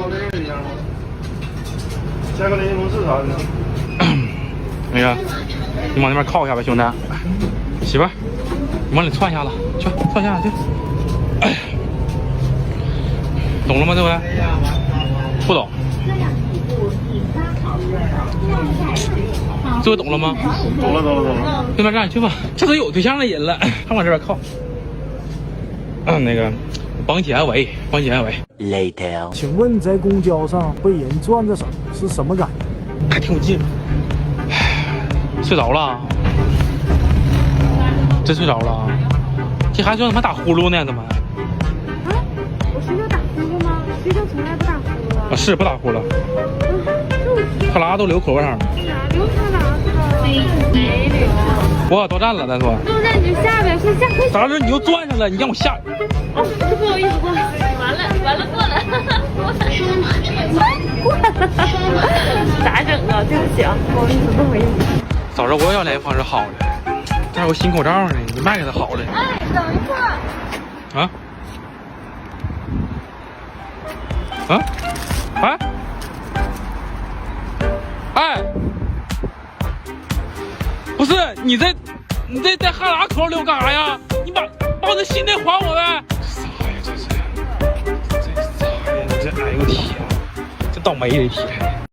烤点一样吗？加个柠檬是啥的？那个，你往那边靠一下吧，兄弟。媳妇儿，你往里窜一下子，去窜一下去。懂了吗？这回？不懂。这回懂了吗？懂了。兄弟，让你去吧，这都有对象的人了，还往这边靠。那个，绑起来围。Later， 请问在公交上被人攥着手是什么感觉？还挺有劲。睡着了？真睡着了？这还说他妈打呼噜呢？怎么？啊？我睡觉打呼噜吗？睡觉从来不打呼噜啊。是不打呼了？快拉都流口上了。哪流他拉去了？没流。我到站了，咱说。到站你就下呗，快下快下。咋着？你又转上了？你让我下。哦，不好意思，不好意思。完了，过了。咋整啊？对不起啊，不好意思。早知道我要联系方式好了，这还有新口罩呢，你卖给他好了。哎，等一会儿。啊？哎，不是你这在哈喇口溜干啥呀？你把我的心得还我呗！啥呀这是？这啥呀？这哎呦天，这倒霉的天！